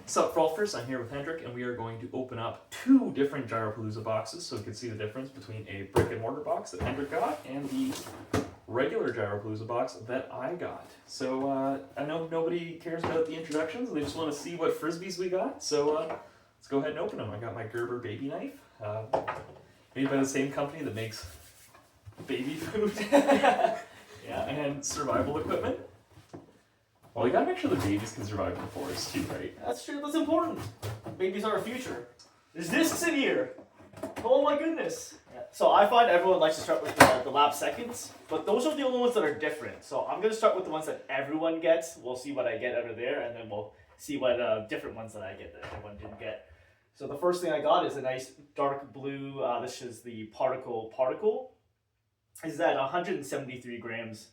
So for all first, I'm here with Hendrik, and we are going to open up two different Gyropalooza boxes so we can see the difference between a brick and mortar box that Hendrik got and the regular Gyropalooza box that I got. So I know nobody cares about the introductions, they just want to see what frisbees we got. So let's go ahead and open them. I got my Gerber baby knife, made by the same company that makes baby food and survival equipment. Well, you gotta make sure the babies can survive in the forest too, right? That's true, that's important. Babies are our future. There's discs in here. Oh my goodness. Yeah. So I find everyone likes to start with the lab seconds, but those are the only ones that are different. So I'm gonna start with the ones that everyone gets. We'll see what I get out of there, and then we'll see what different ones that I get that everyone didn't get. So the first thing I got is a nice dark blue, this is the particle. This is at 173 grams.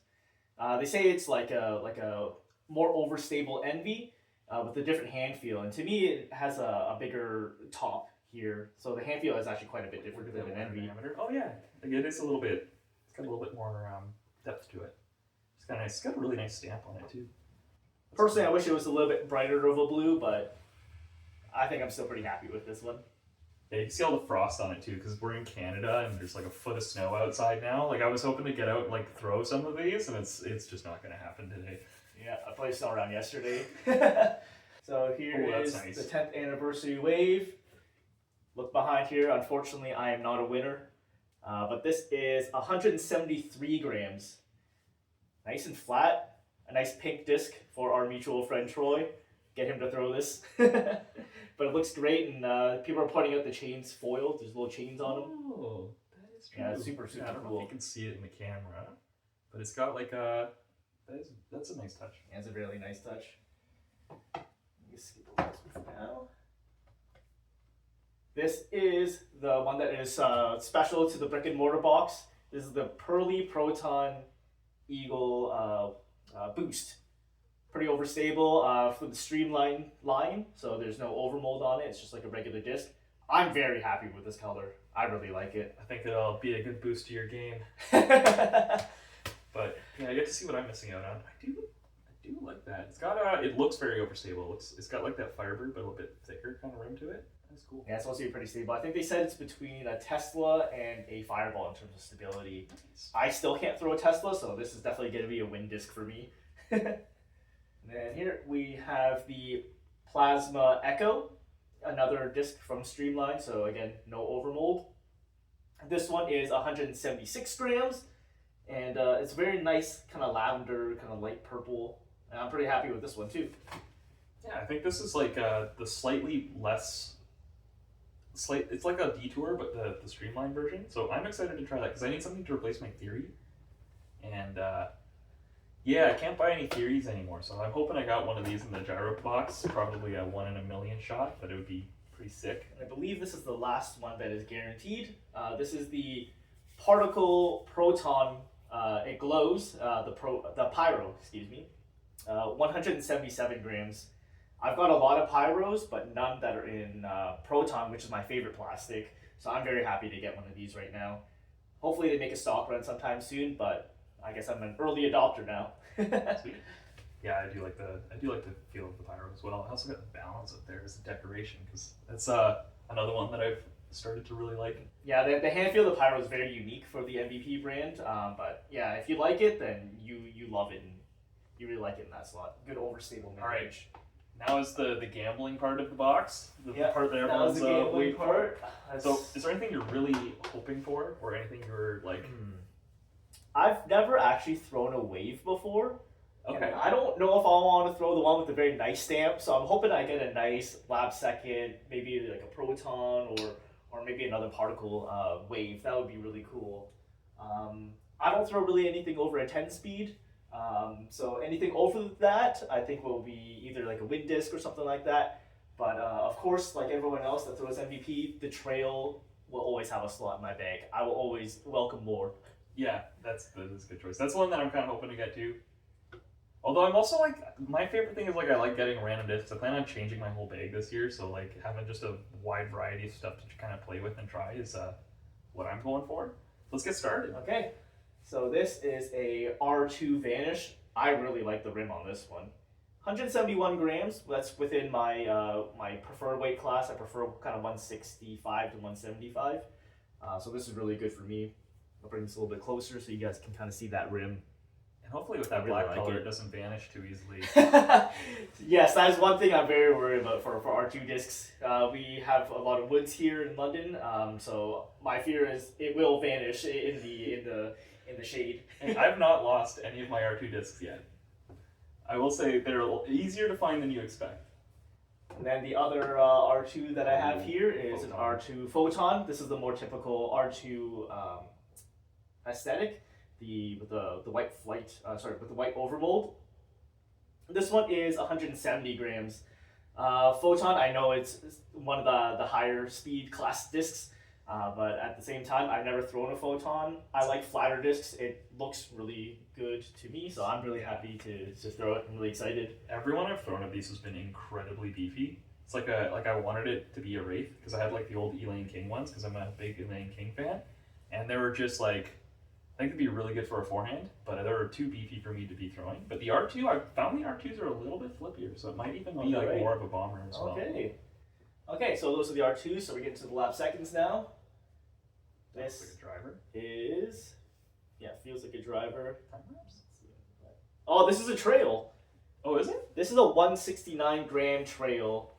They say it's like a more overstable envy with a different hand feel, and to me it has a bigger top here, so the hand feel is actually quite a bit different than an envy. Diameter. Oh yeah, it is a little bit. It's got a little bit more depth to it. It's got a nice. It's got a really nice stamp on it too. Personally, I wish it was a little bit brighter of a blue, but I think I'm still pretty happy with this one. Yeah, you can see all the frost on it too, because we're in Canada and there's like a foot of snow outside now. Like I was hoping to get out and like throw some of these, and it's just not going to happen today. Yeah, I played snow around yesterday. So here is nice. the 10th anniversary wave. Look behind here. Unfortunately, I am not a winner. But this is 173 grams. Nice and flat. A nice pink disc for our mutual friend Troy. Get him to throw this. But it looks great, and people are pointing out the chains foiled. There's little chains on them. Oh, that is true. Yeah, it's super I don't know cool. if you can see it in the camera, but it's got like a. That's a nice touch. Yeah, it's a really nice touch. Let me skip over this one for now. This is the one that is special to the brick and mortar box. This is the Pearly Proton Eagle Boost. Pretty overstable for the streamline line, so there's no overmold on it. It's just like a regular disc. I'm very happy with this color. I really like it. I think it'll be a good boost to your game. But yeah, I get to see what I'm missing out on. I do like that. It's got it looks very overstable. It's got like that Firebird, but a little bit thicker kind of rim to it. That's cool. Yeah, it's supposed to be pretty stable. I think they said it's between a Tesla and a Fireball in terms of stability. Nice. I still can't throw a Tesla, so this is definitely going to be a win disc for me. And then here we have the Plasma Echo, another disc from Streamline, so again, no overmold. This one is 176 grams, and it's very nice, kind of lavender, kind of light purple, and I'm pretty happy with this one too. Yeah, I think this is like the slightly less. It's like a Detour, but the Streamline version. So I'm excited to try that because I need something to replace my Theory, and yeah, I can't buy any Theories anymore. So I'm hoping I got one of these in the Gyro box, probably a 1 in a million shot, but it would be pretty sick. And I believe this is the last one that is guaranteed. This is the Particle Proton. It glows. The Pyro, excuse me. 177 grams. I've got a lot of Pyros, but none that are in Proton, which is my favorite plastic. So I'm very happy to get one of these right now. Hopefully they make a stock run sometime soon, but I guess I'm an early adopter now. Sweet. Yeah, I do like the feel of the Pyro as well. I also got the balance up there as a decoration because that's another one that I've started to really like. Yeah, the hand feel of the Pyro is very unique for the MVP brand. But yeah, if you like it, then you love it and you really like it in that slot. Good overstable mid-range. All right. Now is the gambling part of the box. The part that that was everyone's the gambling waiting part. for. So, is there anything you're really hoping for, or anything you're like? I've never actually thrown a wave before. Okay. And I don't know if I want to throw the one with the very nice stamp, so I'm hoping I get a nice lab second, maybe like a Proton or maybe another particle wave. That would be really cool. I don't throw really anything over a 10 speed. So anything over that, I think will be either like a wind disc or something like that. But of course, like everyone else that throws MVP, the trail will always have a slot in my bag. I will always welcome more. Yeah, that's a good choice. That's one that I'm kind of hoping to get to. Although I'm also like, my favorite thing is like I like getting random discs. I plan on changing my whole bag this year, so like having just a wide variety of stuff to kind of play with and try is what I'm going for. Let's get started. Okay, so this is a R2 Vanish. I really like the rim on this one. 171 grams. That's within my my preferred weight class. I prefer kind of 165 to 175. So this is really good for me. I'll bring this a little bit closer so you guys can kind of see that rim. And hopefully with that really black like color, it. it doesn't vanish too easily. Yes, that is one thing I'm very worried about for R2 discs. We have a lot of woods here in London, so my fear is it will vanish in the shade. And I've not lost any of my R2 discs yet. I will say they're a little easier to find than you expect. And then the other R2 that I have here is an R2 Photon. This is the more typical R2 aesthetic, with the white with the white overmold. This one is 170 grams. Photon, I know it's one of the higher speed class discs, but at the same time, I've never thrown a Photon. I like flatter discs. It looks really good to me, so I'm really happy to throw it. I'm really excited. Everyone I've thrown of these has been incredibly beefy. It's like I wanted it to be a Wraith because I had like the old Elaine King ones because I'm a big Elaine King fan, and they were just like, I think it'd be really good for a forehand, but they were too beefy for me to be throwing. But the R2, I found the R2s are a little bit flippier, so it might even be like more of a bomber as well. Okay, so those are the R2s, so we're getting to the lap seconds now. This like a driver. Feels like a driver. Oh, this is a trail. Oh, is it? This is a 169 gram trail.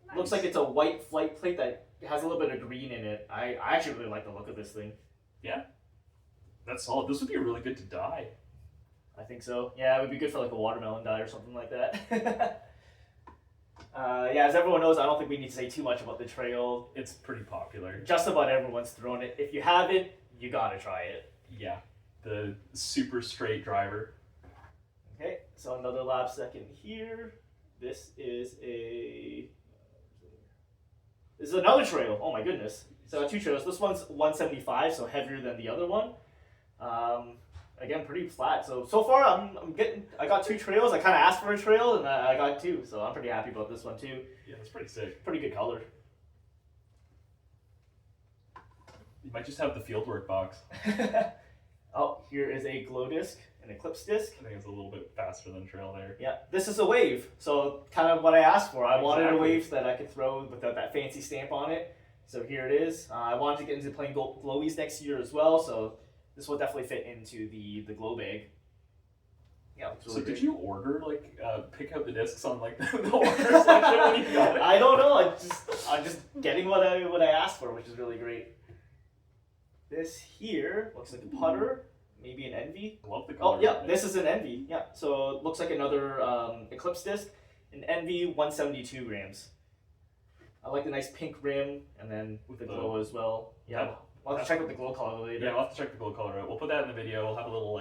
Nice. Looks like it's a white flight plate that has a little bit of green in it. I actually really like the look of this thing. Yeah. That's solid. This would be really good to dye. I think so. Yeah, it would be good for like a watermelon dye or something like that. As everyone knows, I don't think we need to say too much about the trail. It's pretty popular. Just about everyone's thrown it. If you haven't, you gotta try it. Yeah. The super straight driver. Okay, so another lap second here. This is another trail. Oh my goodness. So two trails. This one's 175, so heavier than the other one. Again, pretty flat. So far I got two trails. I kind of asked for a trail and I got two, so I'm pretty happy about this one too. Yeah, that's pretty sick. Pretty good color. You might just have the fieldwork box. Oh, here is a glow disc, an eclipse disc. I think it's a little bit faster than trail there. Yeah, this is a wave. So kind of what I asked for. I wanted a wave that I could throw without that fancy stamp on it. So here it is. I wanted to get into playing glowies next year as well, so this will definitely fit into the glow bag. Yeah, looks really great. Did you order pick out the discs on like the order section when you got it? I don't know. I'm just getting what I asked for, which is really great. This here looks like a putter, maybe an Envy. I love the color. Oh yeah, this is an Envy. Yeah, so it looks like another eclipse disc, an Envy 172 grams. I like the nice pink rim, and then with the glow as well. Yeah, I'll have to check out the glow color later. Yeah, we'll have to check the glow color out. We'll put that in the video. We'll have a little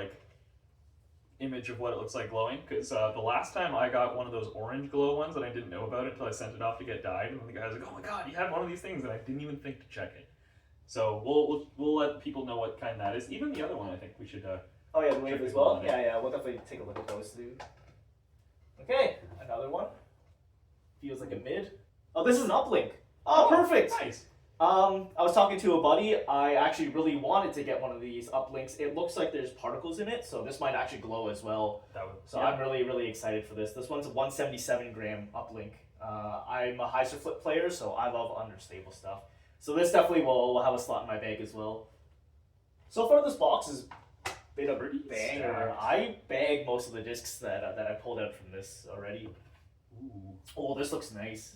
image of what it looks like glowing. Because the last time I got one of those orange glow ones and I didn't know about it until I sent it off to get dyed, and then the guy was like, "Oh my god, you had one of these things," and I didn't even think to check it. So we'll let people know what kind that is. Even the other one, I think we should. Oh yeah, the wave as well. Yeah, we'll definitely take a look at those too. Okay, another one. Feels like a mid. Oh, this is an uplink. Oh, perfect. Nice. I was talking to a buddy. I actually really wanted to get one of these uplinks. It looks like there's particles in it, so this might actually glow as well. I'm really, really excited for this. This one's a 177 gram uplink. I'm a Heiser flip player, so I love understable stuff. So this definitely will have a slot in my bag as well. So far, this box has been a banger. I bag most of the discs that I pulled out from this already. Ooh. Oh, this looks nice.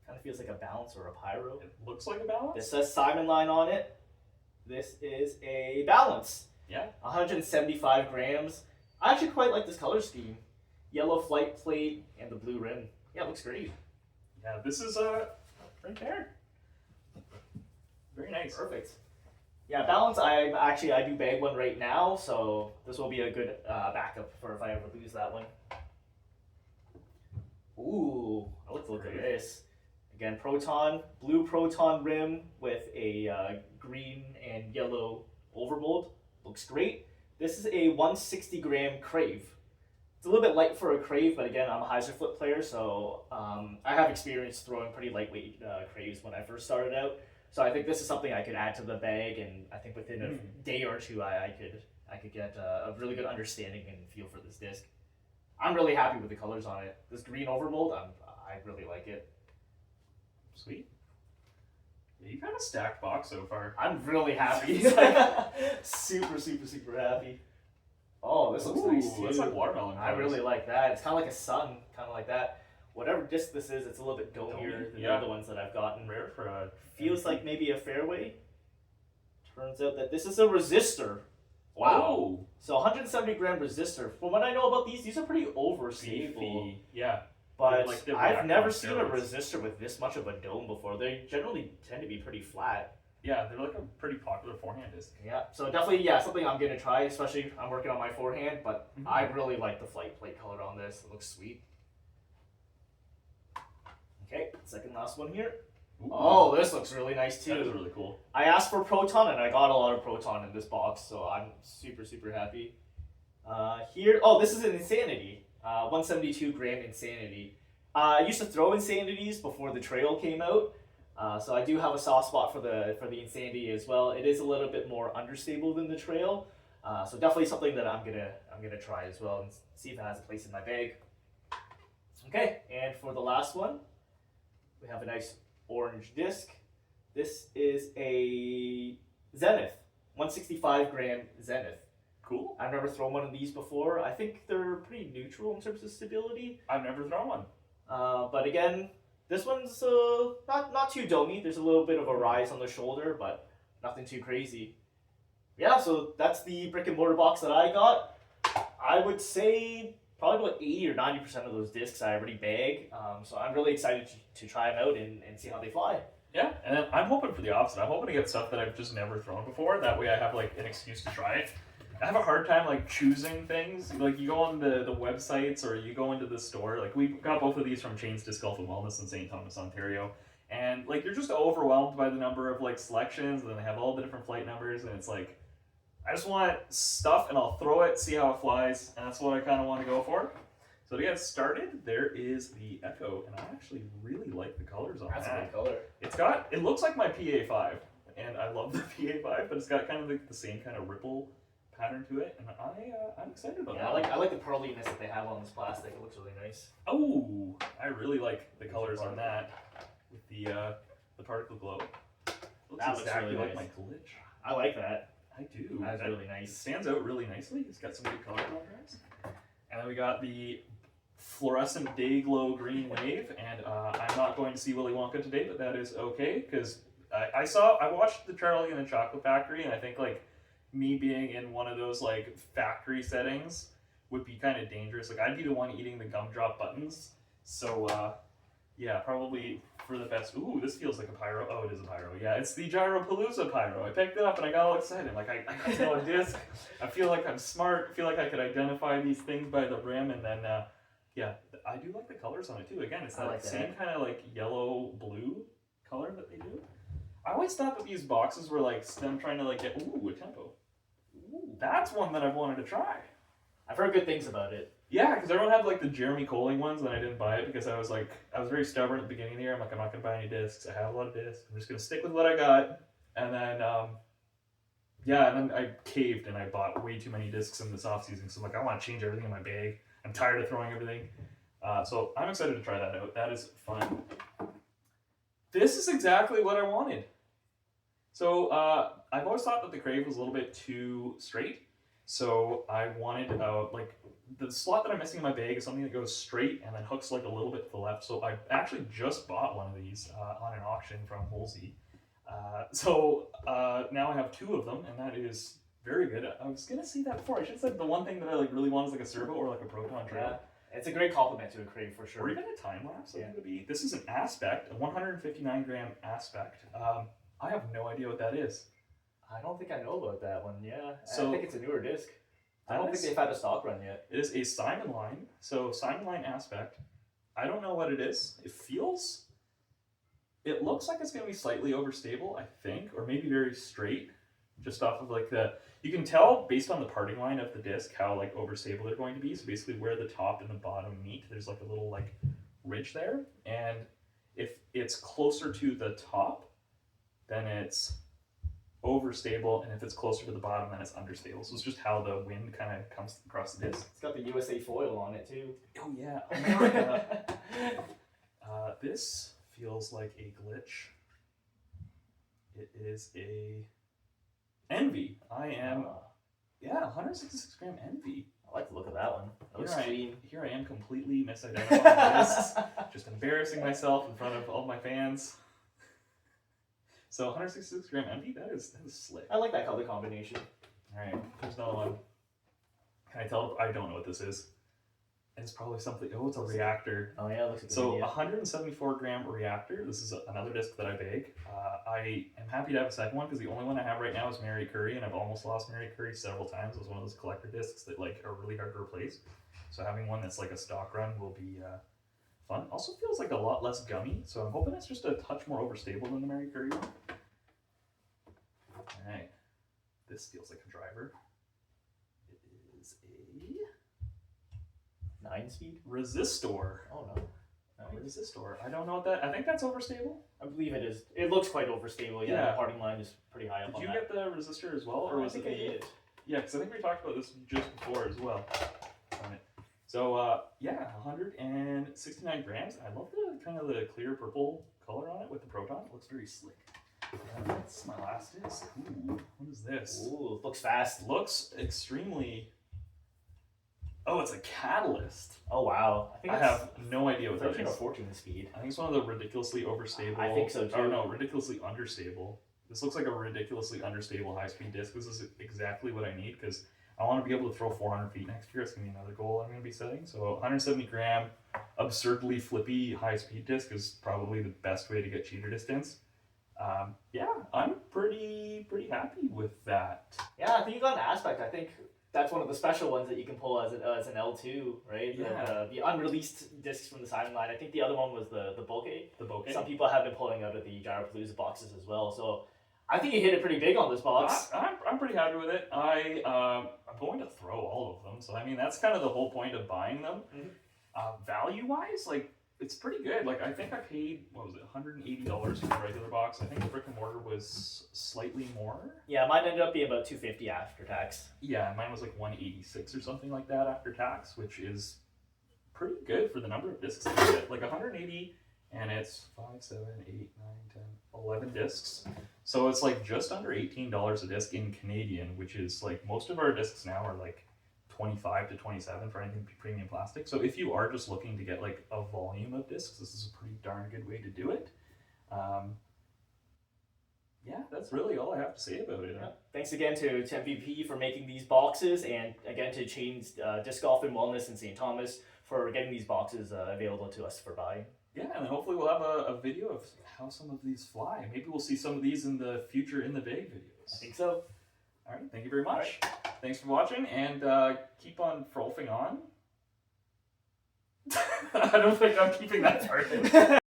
Kind of feels like a balance or a pyro. It looks like a balance. This says Simon line on it. This is a balance. Yeah. 175 grams. I actually quite like this color scheme. Yellow flight plate and the blue rim. Yeah, it looks great. Yeah, this is right there. Very nice. Perfect. Yeah, balance. I do bag one right now, so this will be a good backup for if I ever lose that one. Ooh, I like to look at this. Again, proton, blue proton rim with a green and yellow overmold. Looks great. This is a 160 gram crave. It's a little bit light for a crave, but again, I'm a Heiser flip player, so I have experience throwing pretty lightweight craves when I first started out. So I think this is something I could add to the bag, and I think within a day or two, I could get a really good understanding and feel for this disc. I'm really happy with the colors on it. This green overmold, I really like it. Sweet. Yeah, you got a stacked box so far. I'm really happy. Super, super, super happy. Oh, this looks nice too. That's like watermelon. I really like that. It's kind of like a sun, kind of like that. Whatever disc this is, it's a little bit domier than the other ones that I've gotten. Rare for a... Feels like maybe a fairway. Turns out that this is a resistor. Wow. So 170 gram resistor. From what I know about these are pretty overstable. Yeah. But like I've never seen a resistor with this much of a dome before. They generally tend to be pretty flat. Yeah, they're like a pretty popular forehand disc. Yeah, so definitely, yeah, something I'm gonna try. Especially, I'm working on my forehand, but I really like the flight plate color on this. It looks sweet. Okay, second last one here. Ooh. Oh, this looks really nice too. That is really cool. I asked for Proton and I got a lot of Proton in this box, so I'm super, super happy. Here, oh, this is an Insanity. 172 gram Insanity. I used to throw Insanities before the Trail came out, so I do have a soft spot for the Insanity as well. It is a little bit more understable than the Trail, so definitely something that I'm gonna try as well and see if it has a place in my bag. Okay, and for the last one, we have a nice orange disc. This is a Zenith, 165 gram Zenith. Cool. I've never thrown one of these before. I think they're pretty neutral in terms of stability. I've never thrown one. But again, this one's not too domey. There's a little bit of a rise on the shoulder, but nothing too crazy. Yeah, so that's the brick and mortar box that I got. I would say probably about 80 or 90% of those discs I already bag. So I'm really excited to try them out and see how they fly. Yeah, and then I'm hoping for the opposite. I'm hoping to get stuff that I've just never thrown before. That way I have like an excuse to try it. I have a hard time like choosing things. Like you go on the websites or you go into the store. Like we got both of these from Chains Disc Golf and Wellness in St. Thomas, Ontario. And like you're just overwhelmed by the number of like selections, and then they have all the different flight numbers, and it's like I just want stuff and I'll throw it, see how it flies, and that's what I kind of want to go for. So to get started, there is the Echo, and I actually really like the colors on that. That's a good color. It looks like my PA5, and I love the PA5, but it's got kind of like the same kind of ripple pattern to it, and I'm excited about that. I like the pearliness that they have on this plastic. It looks really nice. Oh, I really like the colors on that with the particle glow. Looks exactly like my glitch. I like that. I do. That's really nice. It stands out really nicely. It's got some good color contrast. And then we got the fluorescent day glow green wave, and I'm not going to see Willy Wonka today, but that is okay because I watched the Charlie and the Chocolate Factory, and I think like me being in one of those like factory settings would be kind of dangerous. Like I'd be the one eating the gumdrop buttons. So yeah, probably for the best. Ooh, this feels like a pyro. Oh, it is a pyro. Yeah, it's the Gyropalooza pyro. I picked it up and I got all excited. Like I got to know a disc. I feel like I'm smart. I feel like I could identify these things by the rim, and then yeah, I do like the colors on it too. Again, it's that same kind of like yellow blue color that they do. I always thought that these boxes were like them trying to like get a tempo. Ooh, that's one that I've wanted to try. I've heard good things about it. Yeah, because everyone had like the Jeremy Coling ones, and I didn't buy it because I was very stubborn at the beginning of the year. I'm like, I'm not gonna buy any discs. I have a lot of discs. I'm just gonna stick with what I got. And then yeah, and then I caved and I bought way too many discs in this off season. So I'm like, I want to change everything in my bag. I'm tired of throwing everything. So I'm excited to try that out. That is fun. This is exactly what I wanted. So I've always thought that the Crave was a little bit too straight. So I wanted like the slot that I'm missing in my bag is something that goes straight and then hooks like a little bit to the left. So I actually just bought one of these on an auction from Holsey. So now I have two of them, and that is very good. I was gonna say that before. I should have said the one thing that I like really want is like a servo or like a proton trail. Yeah, it's a great compliment to a Crave for sure. Or even a time lapse. Yeah. This is an Aspect, a 159 gram Aspect. I have no idea what that is. I don't think I know about that one. Yeah, so I think it's a newer disc. I don't think they've had a stock run yet. It is a Simon line. So Simon line Aspect. I don't know what it is. It looks like it's going to be slightly overstable, I think, or maybe very straight, just off of like you can tell based on the parting line of the disc how like overstable they're going to be. So basically where the top and the bottom meet, there's like a little like ridge there. And if it's closer to the top, then it's overstable, and if it's closer to the bottom, then it's understable. So it's just how the wind kind of comes across the disc. It's got the USA foil on it too. Oh yeah. This feels like a glitch. It is a Envy. I am, 166 gram Envy. I like the look of that one. That looks clean. Here I am completely misidentifying discs, just embarrassing myself in front of all my fans. So 166 gram Envy, that is slick. I like that color combination. Alright, there's another one. Can I tell? I don't know what this is. It's probably something. Oh, it's a reactor. Oh yeah, it looks like So 174 gram reactor. This is another disc that I bake. I am happy to have a second one because the only one I have right now is Mary Curry, and I've almost lost Mary Curry several times. It was one of those collector discs that like are really hard to replace. So having one that's like a stock run will be fun. Also feels like a lot less gummy, so I'm hoping it's just a touch more overstable than the Mary Curry one. All right, this feels like a driver. It is a 9-speed resistor. Oh no. Resistor. I don't know what that. I think that's overstable. I believe it is. It looks quite overstable. Yeah, the parting line is pretty high up. Did on you that. get the resistor as well, or was it? I did. Yeah, because I think we talked about this just before as well. On it. So yeah, 169 grams. I love the kind of the clear purple color on it with the proton. It looks very slick. That's my last disc. Ooh, what is this? Ooh, it looks fast. Looks extremely. Oh, it's a catalyst. Oh wow! I have no idea what that 13 or is. 14 speed. I think it's one of the ridiculously overstable. I think so too. Or no, ridiculously understable. This looks like a ridiculously understable high-speed disc. This is exactly what I need because I want to be able to throw 400 feet next year. It's going to be another goal I'm going to be setting. So 170 gram, absurdly flippy high-speed disc is probably the best way to get cheater distance. Yeah, I'm pretty happy with that. Yeah, I think you got an aspect. I think that's one of the special ones that you can pull as an L2, right? Yeah. The unreleased discs from the siding line. I think the other one was the bokeh. The bokeh. Some people have been pulling out of the Gyropalooza boxes as well. So I think you hit it pretty big on this box. I'm pretty happy with it. I'm going to throw all of them. So I mean, that's kind of the whole point of buying them. Mm-hmm. Value-wise, like, it's pretty good. Like, I think I paid, what was it, $180 for the regular box. I think the brick and mortar was slightly more. Yeah, mine ended up being about $250 after tax. Yeah, mine was like $186 or something like that after tax, which is pretty good for the number of discs that you get. Like 180, and it's 5, 7, 8, 9, 10, 11 discs. So it's like just under $18 a disc in Canadian, which is like most of our discs now are like 25 to 27 for anything premium plastic. So if you are just looking to get like a volume of discs, this is a pretty darn good way to do it. Yeah, that's really all I have to say about it. Yeah. Thanks again to MVP for making these boxes, and again to Chains Disc Golf and Wellness in St. Thomas for getting these boxes available to us for buying. Yeah, and then hopefully we'll have a video of how some of these fly. Maybe we'll see some of these in the future in the bag videos. I think so. All right, thank you very much. Thanks for watching, and keep on frolfing on. I don't think I'm keeping that part in.